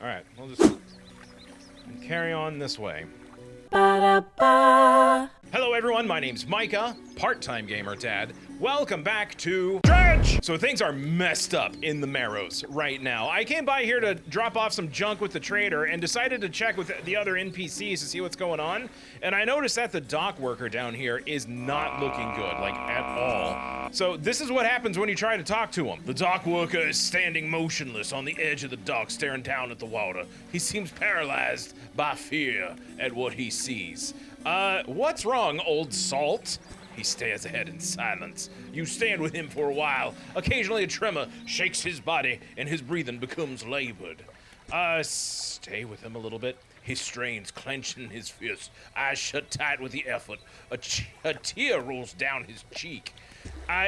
Alright, we'll just carry on this way. Ba-da-ba. Hello everyone, my name's Micah, PartTimeGamerDad. Welcome back to Dredge! So things are messed up in the Marrows right now. I came by here to drop off some junk with the trader and decided to check with the other NPCs to see what's going on. And I noticed that the dock worker down here is not looking good, like at all. So this is what happens when you try to talk to him. The dock worker is standing motionless on the edge of the dock, staring down at the water. He seems paralyzed by fear at what he sees. What's wrong, old salt? He stares ahead in silence. You stand with him for a while. Occasionally a tremor shakes his body and his breathing becomes labored. Stay with him a little bit. He strains, clenching his fists, eyes shut tight with the effort. A tear rolls down his cheek.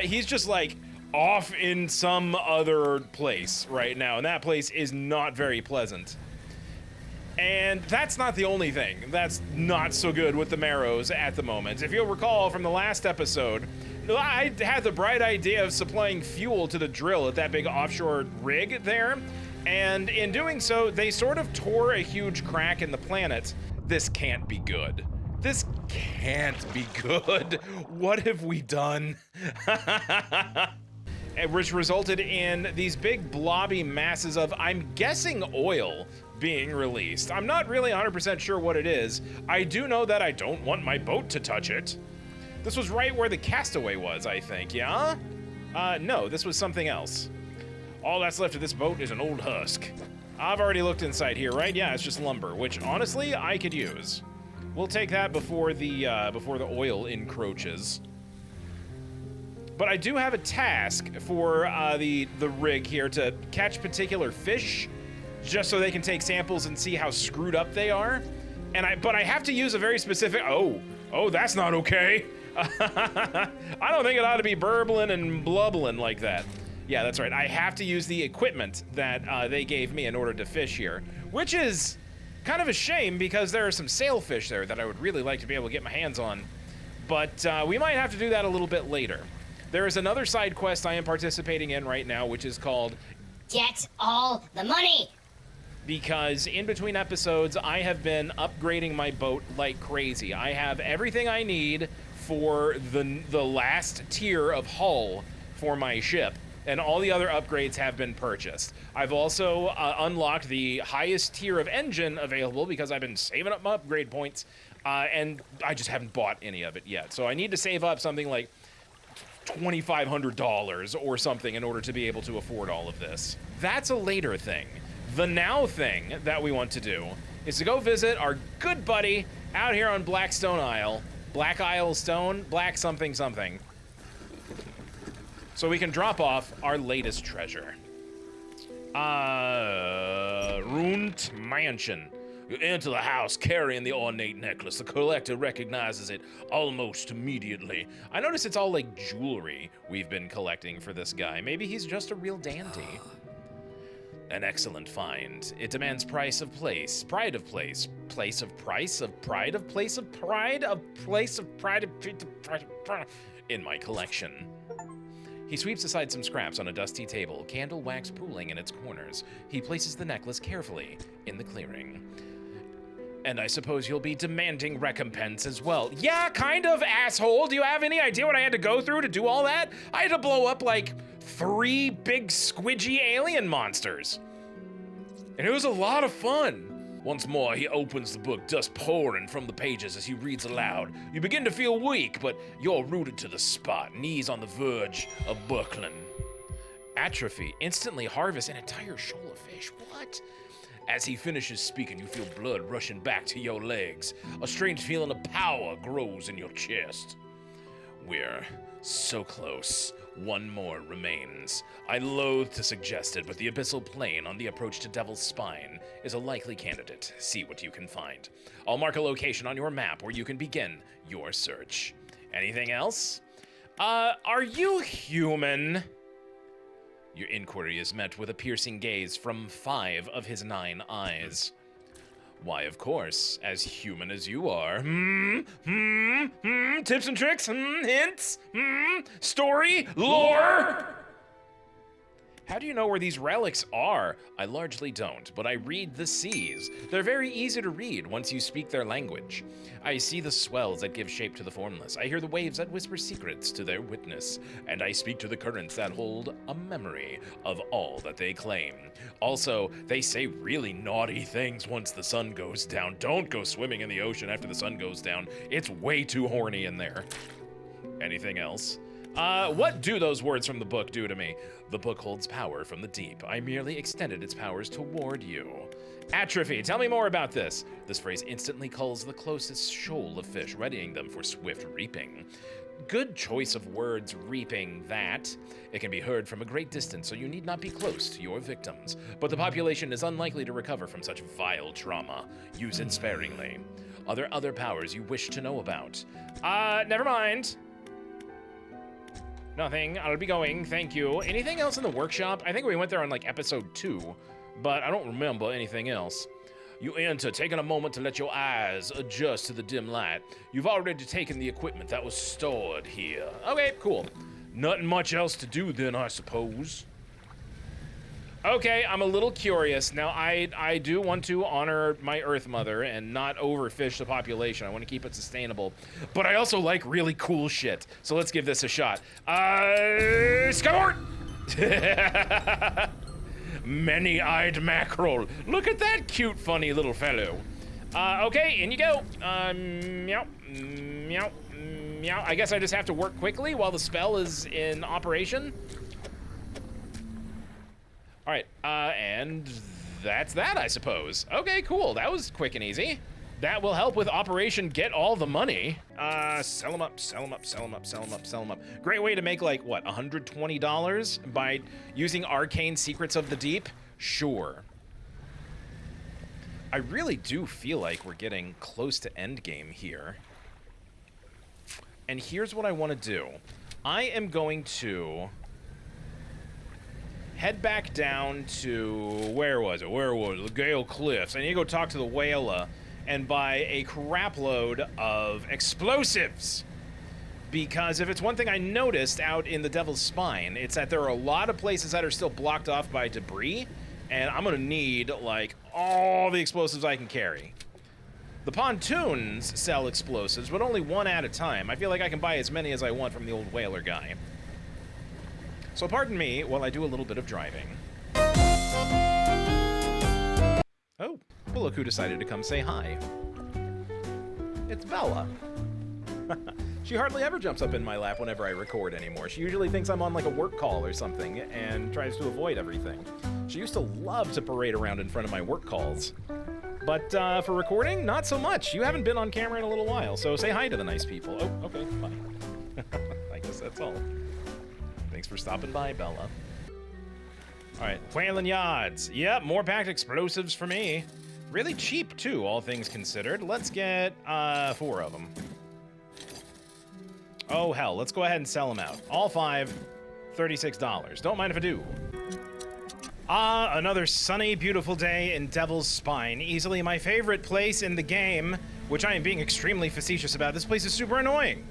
He's just like off in some other place right now, and that place is not very pleasant. And that's not the only thing that's not so good with the Marrows at the moment. If you'll recall from the last episode, I had the bright idea of supplying fuel to the drill at that big offshore rig there, and in doing so, they sort of tore a huge crack in the planet. This can't be good. This can't be good. What have we done? Which resulted in these big blobby masses of, I'm guessing, oil being released. I'm not really 100% sure what it is. I do know that I don't want my boat to touch it. This was right where the castaway was, I think, yeah? No, this was something else. All that's left of this boat is an old husk. I've already looked inside here, right? Yeah, it's just lumber, which honestly, I could use. We'll take that before the oil encroaches. But I do have a task for the rig here to catch particular fish, just so they can take samples and see how screwed up they are. But I have to use a very specific. Oh, that's not okay. I don't think it ought to be burbling and blubbling like that. Yeah, that's right. I have to use the equipment that they gave me in order to fish here, which is kind of a shame because there are some sailfish there that I would really like to be able to get my hands on. But we might have to do that a little bit later. There is another side quest I am participating in right now, which is called Get All the Money! Because in between episodes, I have been upgrading my boat like crazy. I have everything I need for the last tier of hull for my ship, and all the other upgrades have been purchased. I've also unlocked the highest tier of engine available because I've been saving up my upgrade points, and I just haven't bought any of it yet. So I need to save up something like $2,500 or something in order to be able to afford all of this. That's a later thing. The now thing that we want to do is to go visit our good buddy out here on Blackstone Isle. Black Isle Stone? Black something something. So we can drop off our latest treasure. Ruined Mansion. You enter the house carrying the ornate necklace. The collector recognizes it almost immediately. I notice it's all like jewelry we've been collecting for this guy. Maybe he's just a real dandy. An excellent find. It demands price of place, pride of place, place of price of pride of place of pride of place of pride of pride in my collection. He sweeps aside some scraps on a dusty table, candle wax pooling in its corners. He places the necklace carefully in the clearing. And I suppose you'll be demanding recompense as well. Yeah, kind of, asshole. Do you have any idea what I had to go through to do all that? I had to blow up like 3 big squidgy alien monsters. And it was a lot of fun. Once more, he opens the book, dust pouring from the pages as he reads aloud. You begin to feel weak, but you're rooted to the spot, knees on the verge of buckling. Atrophy instantly harvests an entire shoal of fish. What? As he finishes speaking, you feel blood rushing back to your legs. A strange feeling of power grows in your chest. We're so close. One more remains. I loathe to suggest it, but the abyssal plain on the approach to Devil's Spine is a likely candidate. See what you can find. I'll mark a location on your map where you can begin your search. Anything else? Are you human? Your inquiry is met with a piercing gaze from 5 of his 9 eyes. Why, of course, as human as you are. Tips and tricks? Hints? Story? Lore? How do you know where these relics are? I largely don't, but I read the seas. They're very easy to read once you speak their language. I see the swells that give shape to the formless. I hear the waves that whisper secrets to their witness, and I speak to the currents that hold a memory of all that they claim. Also, they say really naughty things once the sun goes down. Don't go swimming in the ocean after the sun goes down. It's way too horny in there. Anything else? What do those words from the book do to me? The book holds power from the deep. I merely extended its powers toward you. Atrophy, tell me more about this. This phrase instantly culls the closest shoal of fish, readying them for swift reaping. Good choice of words, reaping that. It can be heard from a great distance, so you need not be close to your victims. But the population is unlikely to recover from such vile trauma. Use it sparingly. Are there other powers you wish to know about? Never mind. Nothing. I'll be going. Thank you. Anything else in the workshop? I think we went there on like episode 2, but I don't remember anything else. You enter, taking a moment to let your eyes adjust to the dim light. You've already taken the equipment that was stored here. Okay, cool. Nothing much else to do then, I suppose. Okay, I'm a little curious. Now, I do want to honor my Earth Mother and not overfish the population. I want to keep it sustainable. But I also like really cool shit. So let's give this a shot. Skyward! Many-eyed mackerel. Look at that cute, funny little fellow. Okay, in you go. Meow, meow, meow. I guess I just have to work quickly while the spell is in operation. All right, and that's that, I suppose. Okay, cool. That was quick and easy. That will help with Operation Get All the Money. Sell them up, sell them up, sell them up, sell them up, sell them up. Great way to make, like, what, $120 by using Arcane Secrets of the Deep? Sure. I really do feel like we're getting close to endgame here. And here's what I want to do. I am going to head back down to, where was it? The Gale Cliffs. I need to go talk to the Whaler and buy a crap load of explosives. Because if it's one thing I noticed out in the Devil's Spine, it's that there are a lot of places that are still blocked off by debris, and I'm gonna need, like, all the explosives I can carry. The pontoons sell explosives, but only one at a time. I feel like I can buy as many as I want from the old Whaler guy. So pardon me while I do a little bit of driving. Oh, well, look who decided to come say hi. It's Bella. She hardly ever jumps up in my lap whenever I record anymore. She usually thinks I'm on like a work call or something and tries to avoid everything. She used to love to parade around in front of my work calls. But for recording, not so much. You haven't been on camera in a little while, so say hi to the nice people. Oh, okay, fine. I guess that's all. Thanks for stopping by, Bella. All right, Whaling Yards. Yep, more packed explosives for me. Really cheap, too, all things considered. Let's get 4 of them. Oh, hell, let's go ahead and sell them out. All 5, $36. Don't mind if I do. Another sunny, beautiful day in Devil's Spine. Easily my favorite place in the game, which I am being extremely facetious about. This place is super annoying.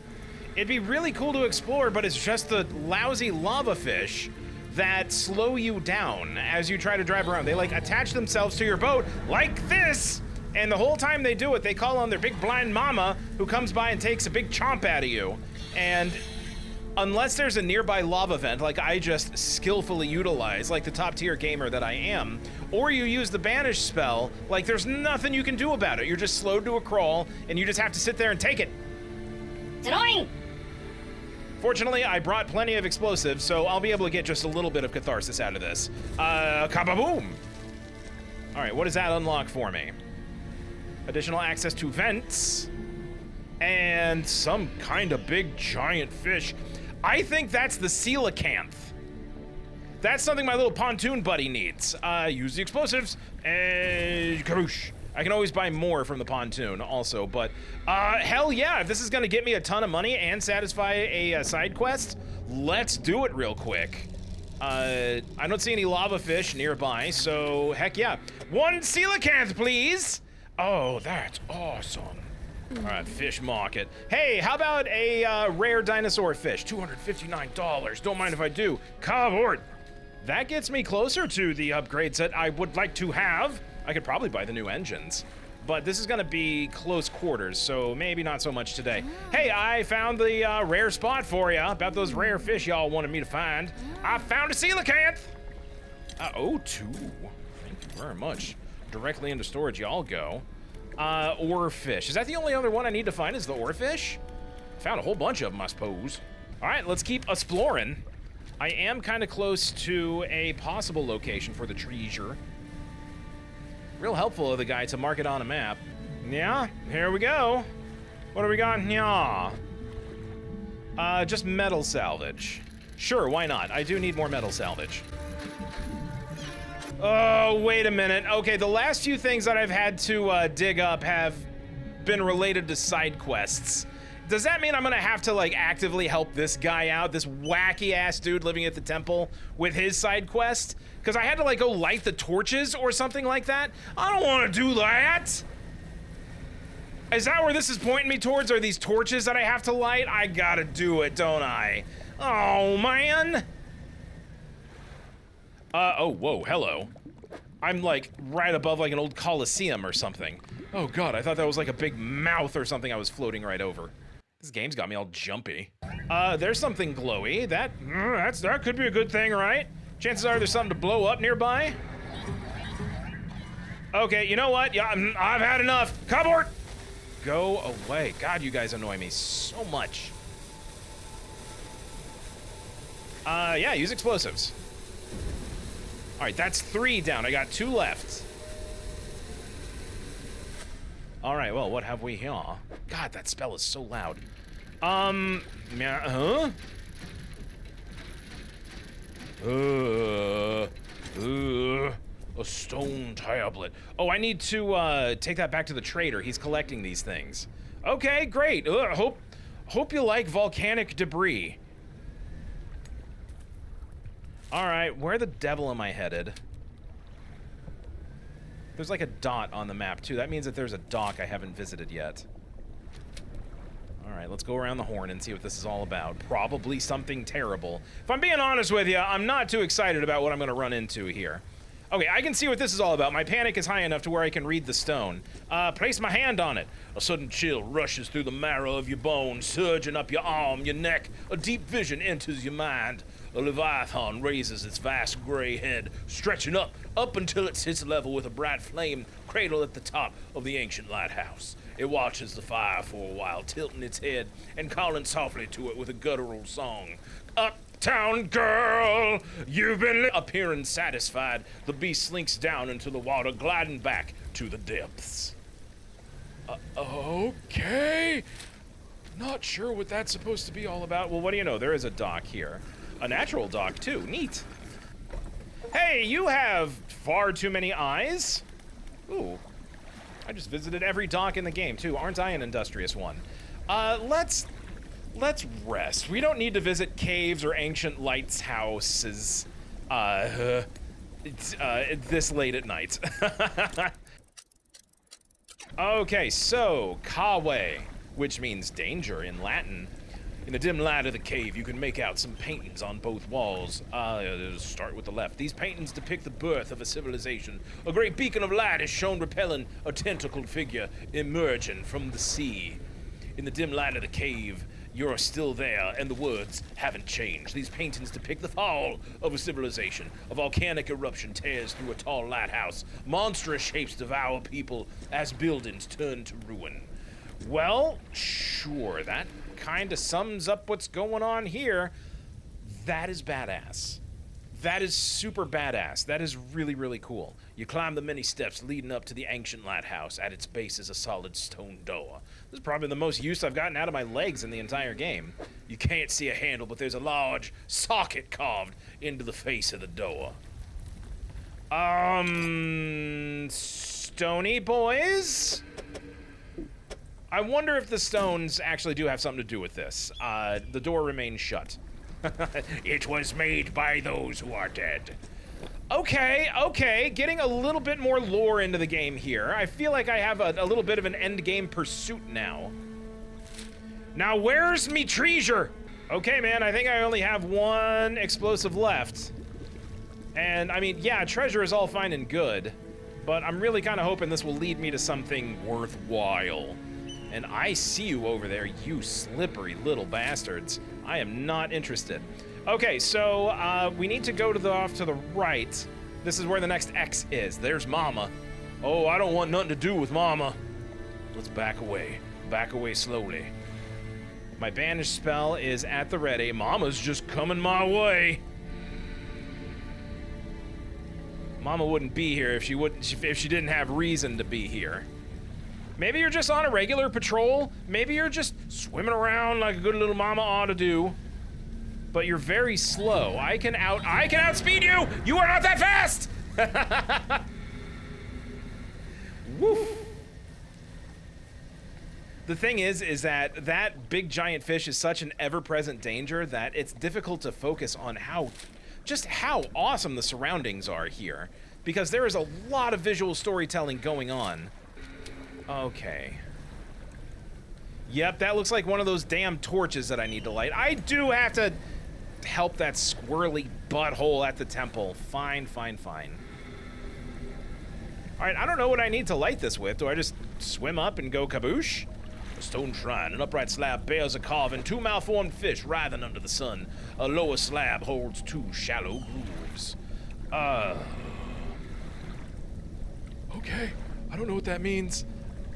It'd be really cool to explore, but it's just the lousy lava fish that slow you down as you try to drive around. They, like, attach themselves to your boat like this, and the whole time they do it, they call on their big blind mama who comes by and takes a big chomp out of you. And unless there's a nearby lava vent, like I just skillfully utilize, like the top-tier gamer that I am, or you use the banish spell, like there's nothing you can do about it. You're just slowed to a crawl, and you just have to sit there and take it. It's annoying! Fortunately, I brought plenty of explosives, so I'll be able to get just a little bit of catharsis out of this. Kaboom! All right, what does that unlock for me? Additional access to vents, and some kind of big giant fish. I think that's the coelacanth. That's something my little pontoon buddy needs. Use the explosives, and kaboosh. I can always buy more from the pontoon also, but hell yeah, if this is gonna get me a ton of money and satisfy a side quest, let's do it real quick. I don't see any lava fish nearby, so heck yeah. 1 coelacanth, please. Oh, that's awesome. All right, fish market. Hey, how about a rare dinosaur fish? $259. Don't mind if I do. Come aboard. That gets me closer to the upgrades that I would like to have. I could probably buy the new engines, but this is gonna be close quarters, so maybe not so much today. Hey, I found the rare spot for you, about those rare fish y'all wanted me to find. I found a coelacanth. Oh, 2. Thank you very much. Directly into storage y'all go. Oarfish. Is that the only other one I need to find is the oarfish? Found a whole bunch of them, I suppose. All right, let's keep exploring. I am kind of close to a possible location for the treasure. Real helpful of the guy to mark it on a map. Yeah, here we go. What do we got? Yeah. Just metal salvage. Sure, why not? I do need more metal salvage. Oh, wait a minute. Okay, the last few things that I've had to dig up have been related to side quests. Does that mean I'm gonna have to like actively help this guy out, this wacky ass dude living at the temple with his side quest? Because I had to like go light the torches or something like that? I don't wanna do that! Is that where this is pointing me towards? Are these torches that I have to light? I gotta do it, don't I? Oh, man! Oh, whoa, hello. I'm like right above like an old coliseum or something. Oh god, I thought that was like a big mouth or something I was floating right over. This game's got me all jumpy. There's something glowy. That could be a good thing, right? Chances are there's something to blow up nearby. Okay, you know what? Yeah, I've had enough. Cupboard! Go away. God, you guys annoy me so much. Yeah, use explosives. All right, that's 3 down. I got 2 left. All right, well, what have we here? God, that spell is so loud. Yeah, huh? A stone tablet. Oh, I need to take that back to the trader. He's collecting these things. Okay, great. Hope you like volcanic debris. All right, where the devil am I headed? There's like a dot on the map too. That means that there's a dock I haven't visited yet. All right, let's go around the horn and see what this is all about. Probably something terrible. If I'm being honest with you, I'm not too excited about what I'm gonna run into here. Okay, I can see what this is all about. My panic is high enough to where I can read the stone. Place my hand on it. A sudden chill rushes through the marrow of your bones, surging up your arm, your neck. A deep vision enters your mind. A leviathan raises its vast gray head, stretching up until it sits level with a bright flame cradled at the top of the ancient lighthouse. It watches the fire for a while, tilting its head and calling softly to it with a guttural song. Uptown girl, you've been appearing satisfied. The beast slinks down into the water, gliding back to the depths. Okay. Not sure what that's supposed to be all about. Well, what do you know? There is a dock here. A natural dock, too. Neat. Hey, you have far too many eyes. Ooh. I just visited every dock in the game, too. Aren't I an industrious one? Let's rest. We don't need to visit caves or ancient lighthouses. This late at night. Okay, so, Kawe, which means danger in Latin. In the dim light of the cave, you can make out some paintings on both walls. Start with the left. These paintings depict the birth of a civilization. A great beacon of light is shown repelling a tentacled figure emerging from the sea. In the dim light of the cave, you're still there, and the words haven't changed. These paintings depict the fall of a civilization. A volcanic eruption tears through a tall lighthouse. Monstrous shapes devour people as buildings turn to ruin. Well, sure, that kind of sums up what's going on here. That is badass. That is super badass. That is really, really cool. You climb the many steps leading up to the ancient lighthouse. At its base is a solid stone door. This is probably the most use I've gotten out of my legs in the entire game. You can't see a handle, but there's a large socket carved into the face of the door. Stony boys? I wonder if the stones actually do have something to do with this. The door remains shut. It was made by those who are dead. Okay, getting a little bit more lore into the game here. I feel like I have a little bit of an end game pursuit now. Now, where's me treasure? Okay, man, I think I only have 1 explosive left. And, I mean, yeah, treasure is all fine and good, but I'm really kind of hoping this will lead me to something worthwhile. And I see you over there, you slippery little bastards. I am not interested. Okay, so we need to go off to the right. This is where the next X is. There's Mama. Oh, I don't want nothing to do with Mama. Let's back away. Back away slowly. My banish spell is at the ready. Mama's just coming my way. Mama wouldn't be here if she didn't have reason to be here. Maybe you're just on a regular patrol. Maybe you're just swimming around like a good little mama ought to do. But you're very slow. I can outspeed you! You are not that fast! Woof. The thing is that big giant fish is such an ever-present danger that it's difficult to focus on just how awesome the surroundings are here. Because there is a lot of visual storytelling going on. Okay. Yep, that looks like one of those damn torches that I need to light. I do have to help that squirrely butthole at the temple. Fine, fine, fine. All right, I don't know what I need to light this with. Do I just swim up and go kaboosh? A stone shrine, an upright slab bears a carving, 2 malformed fish writhing under the sun. A lower slab holds 2 shallow grooves. Okay, I don't know what that means.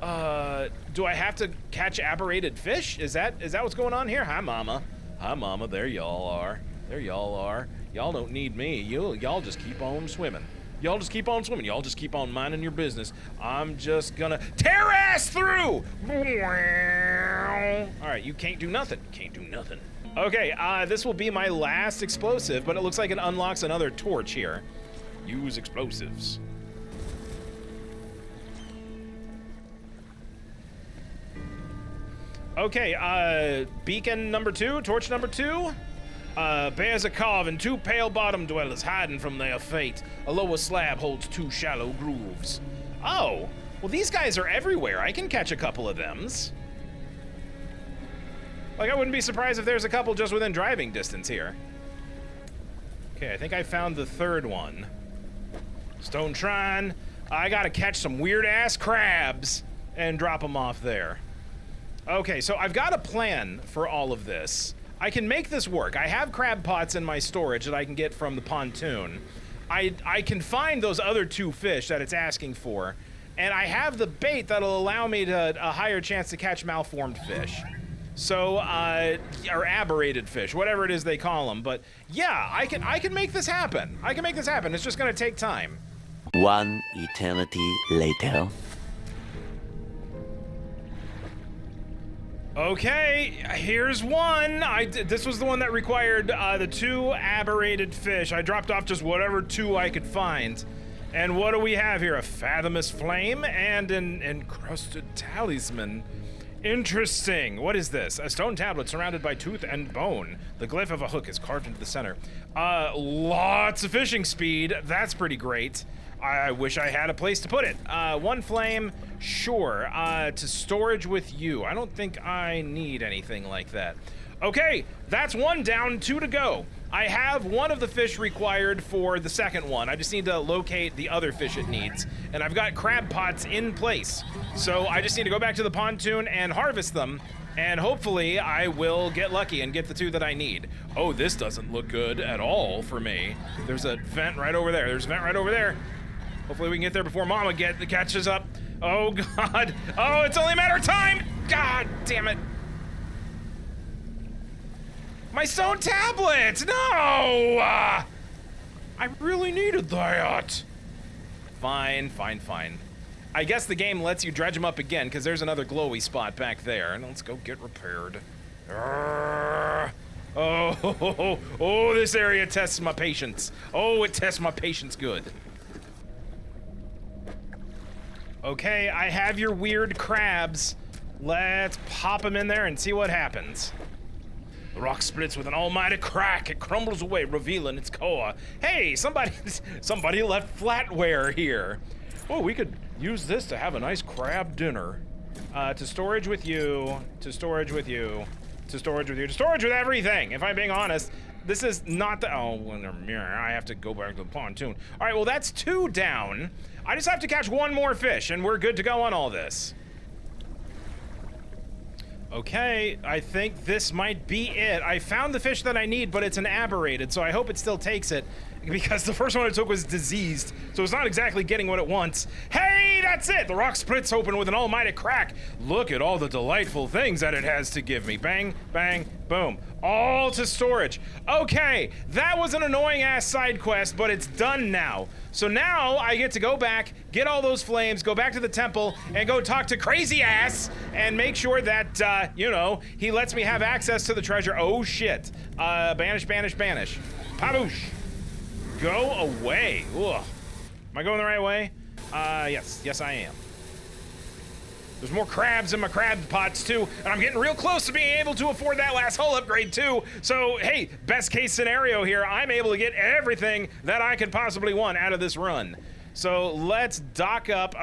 Do I have to catch aberrated fish? Is that what's going on here? Hi, Mama. Hi, Mama. There y'all are. There y'all are. Y'all don't need me. Y'all just keep on swimming. Y'all just keep on swimming. Y'all just keep on minding your business. I'm just gonna tear ass through! Alright, you can't do nothing. Can't do nothing. Okay, this will be my last explosive, but it looks like it unlocks another torch here. Use explosives. Okay, beacon number 2, torch number 2. Bears a carving, 2 pale bottom dwellers hiding from their fate. A lower slab holds 2 shallow grooves. Oh, well these guys are everywhere. I can catch a couple of thems. Like, I wouldn't be surprised if there's a couple just within driving distance here. Okay, I think I found the 3rd one. Stone shrine. I gotta catch some weird-ass crabs and drop them off there. Okay, so I've got a plan for all of this. I can make this work. I have crab pots in my storage that I can get from the pontoon. I can find those other 2 fish that it's asking for, and I have the bait that'll allow me to a higher chance to catch malformed fish. So, or aberrated fish, whatever it is they call them. But yeah, I can make this happen. I can make this happen. It's just gonna take time. 1 eternity later. Okay, here's one. This was the one that required the 2 aberrated fish. I dropped off just whatever 2 I could find. And what do we have here? A fathomless flame and an encrusted talisman. Interesting. What is this? A stone tablet surrounded by tooth and bone. The glyph of a hook is carved into the center. Lots of fishing speed. That's pretty great. I wish I had a place to put it. 1 flame, sure. To storage with you. I don't think I need anything like that. Okay, that's 1 down, 2 to go. I have 1 of the fish required for the 2nd one. I just need to locate the other fish it needs. And I've got crab pots in place. So I just need to go back to the pontoon and harvest them. And hopefully I will get lucky and get the 2 that I need. Oh, this doesn't look good at all for me. There's a vent right over there. There's a vent right over there. Hopefully we can get there before Mama catches up. Oh, God. Oh, it's only a matter of time. God damn it. My stone tablet! No! I really needed that. Fine, fine, fine. I guess the game lets you dredge them up again, because there's another glowy spot back there. And let's go get repaired. Oh, this area tests my patience. Oh, it tests my patience good. Okay, I have your weird crabs. Let's pop them in there and see what happens. The rock splits with an almighty crack. It crumbles away, revealing its core. Hey, somebody left flatware here. Oh, we could use this to have a nice crab dinner. To storage with you, to storage with you, to storage with you, to storage with everything. If I'm being honest, This is not the, oh, I have to go back to the pontoon. All right, well, that's 2 down. I just have to catch 1 more fish, and we're good to go on all this. Okay, I think this might be it. I found the fish that I need, but it's an aberrated, so I hope it still takes it, because the first one I took was diseased, so it's not exactly getting what it wants. Hey, that's it! The rock splits open with an almighty crack. Look at all the delightful things that it has to give me. Bang, bang, boom. All to storage. Okay, that was an annoying-ass side quest, but it's done now. So now I get to go back, get all those flames, go back to the temple, and go talk to Crazy Ass, and make sure that, you know, he lets me have access to the treasure. Oh, shit. Banish, banish, banish. Paboosh. Go away. Ugh. Am I going the right way? Yes. Yes, I am. There's more crabs in my crab pots, too, and I'm getting real close to being able to afford that last hull upgrade, too. So, hey, best case scenario here, I'm able to get everything that I could possibly want out of this run. So let's dock up.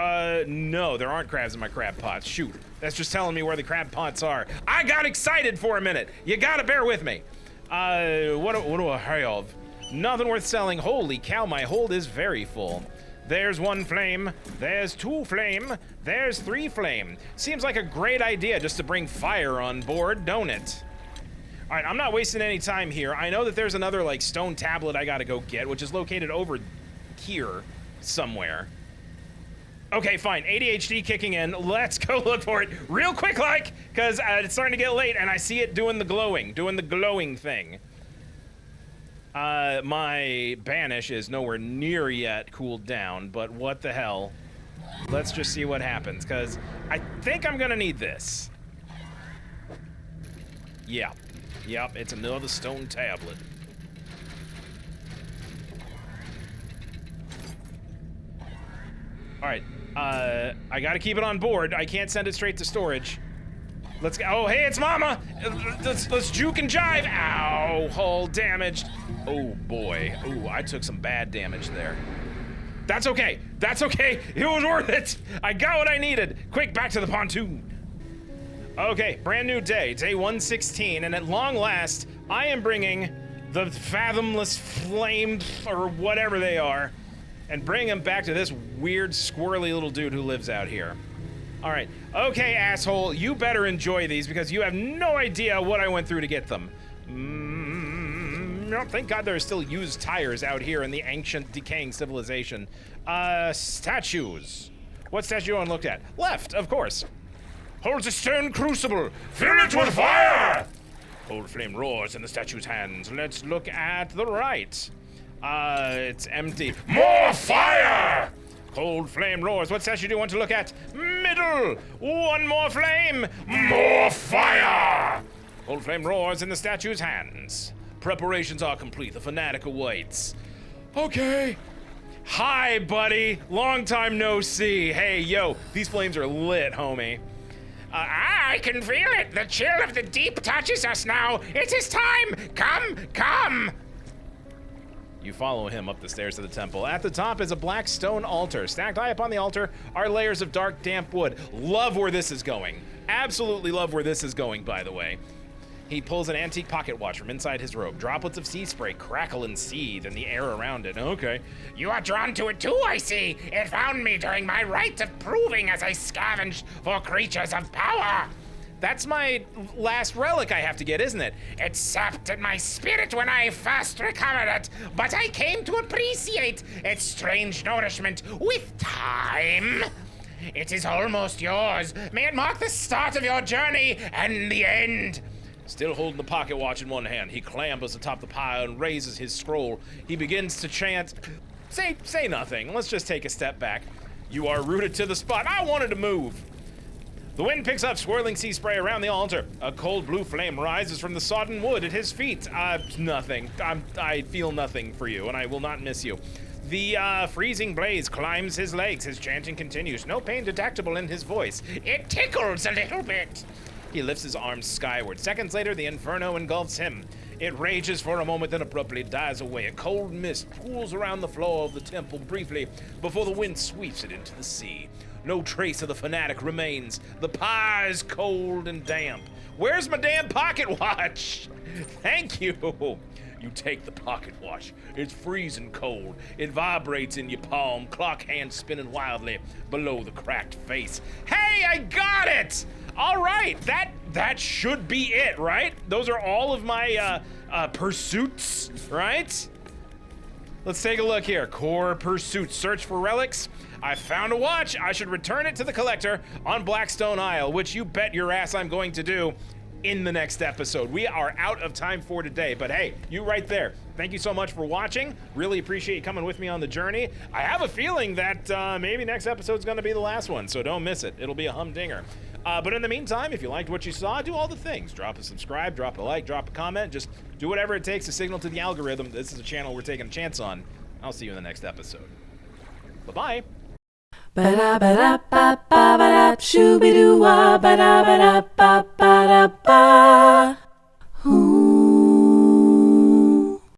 No, there aren't crabs in my crab pots. Shoot. That's just telling me where the crab pots are. I got excited for a minute. You gotta bear with me. What do I have? Nothing worth selling. Holy cow, my hold is very full. There's 1 flame, there's 2 flame, there's 3 flame. Seems like a great idea just to bring fire on board, don't it? All right, I'm not wasting any time here. I know that there's another, like, stone tablet I gotta go get, which is located over here somewhere. Okay, fine, ADHD kicking in. Let's go look for it real quick, like, because it's starting to get late and I see it doing the glowing thing. My banish is nowhere near yet cooled down, but what the hell? Let's just see what happens, because I think I'm gonna need this. Yeah. Yep, it's another stone tablet. Alright, I gotta keep it on board. I can't send it straight to storage. Let's go. Oh, hey, it's Mama! Let's juke and jive. Ow, hull damaged. Oh, boy. Ooh, I took some bad damage there. That's okay. That's okay. It was worth it. I got what I needed. Quick, back to the pontoon. Okay, brand new day, day 116, and at long last, I am bringing the fathomless flame, or whatever they are, and bring them back to this weird, squirrely little dude who lives out here. All right. Okay, asshole, you better enjoy these because you have no idea what I went through to get them. No, thank God there are still used tires out here in the ancient, decaying civilization. Statues. What statue do you want to look at? Left, of course. Holds a stone crucible. Fill it with fire! Old flame roars in the statue's hands. Let's look at the right. It's empty. More fire! Cold flame roars. What statue do you want to look at? Middle. 1 more flame. More fire! Cold flame roars in the statue's hands. Preparations are complete. The fanatic awaits. Okay. Hi, buddy. Long time no see. Hey, yo, these flames are lit, homie. I can feel it. The chill of the deep touches us now. It is time. Come, come. You follow him up the stairs to the temple. At the top is a black stone altar. Stacked high upon the altar are layers of dark, damp wood. Love where this is going. Absolutely love where this is going, by the way. He pulls an antique pocket watch from inside his robe. Droplets of sea spray crackle and seethe in the air around it. Okay. You are drawn to it too, I see. It found me during my rite of proving as I scavenged for creatures of power. That's my last relic I have to get, isn't it? It sapped at my spirit when I first recovered it, but I came to appreciate its strange nourishment with time. It is almost yours. May it mark the start of your journey and the end. Still holding the pocket watch in one hand, he clambers atop the pile and raises his scroll. He begins to chant, say nothing. Let's just take a step back. You are rooted to the spot. I wanted to move. The wind picks up swirling sea spray around the altar. A cold blue flame rises from the sodden wood at his feet. Nothing. I feel nothing for you, and I will not miss you. The freezing blaze climbs his legs. His chanting continues. No pain detectable in his voice. It tickles a little bit. He lifts his arms skyward. Seconds later, the inferno engulfs him. It rages for a moment, then abruptly dies away. A cold mist pools around the floor of the temple briefly before the wind sweeps it into the sea. No trace of the fanatic remains. The pie is cold and damp. Where's my damn pocket watch? Thank you. You take the pocket watch. It's freezing cold. It vibrates in your palm, clock hand spinning wildly below the cracked face. Hey, I got it! All right, that should be it, right? Those are all of my pursuits, right? Let's take a look here. Core pursuits. Search for relics. I found a watch. I should return it to the collector on Blackstone Isle, which you bet your ass I'm going to do in the next episode. We are out of time for today, but hey, you right there. Thank you so much for watching. Really appreciate you coming with me on the journey. I have a feeling that maybe next episode's gonna be the last one, so don't miss it. It'll be a humdinger. But in the meantime, if you liked what you saw, do all the things. Drop a subscribe, drop a like, drop a comment. Just do whatever it takes to signal to the algorithm this is a channel we're taking a chance on. I'll see you in the next episode. Bye-bye. Ba-da-ba-da-ba-ba-ba-da, shoo-be-doo-wah, ba-da-ba-da-ba-ba-da-ba.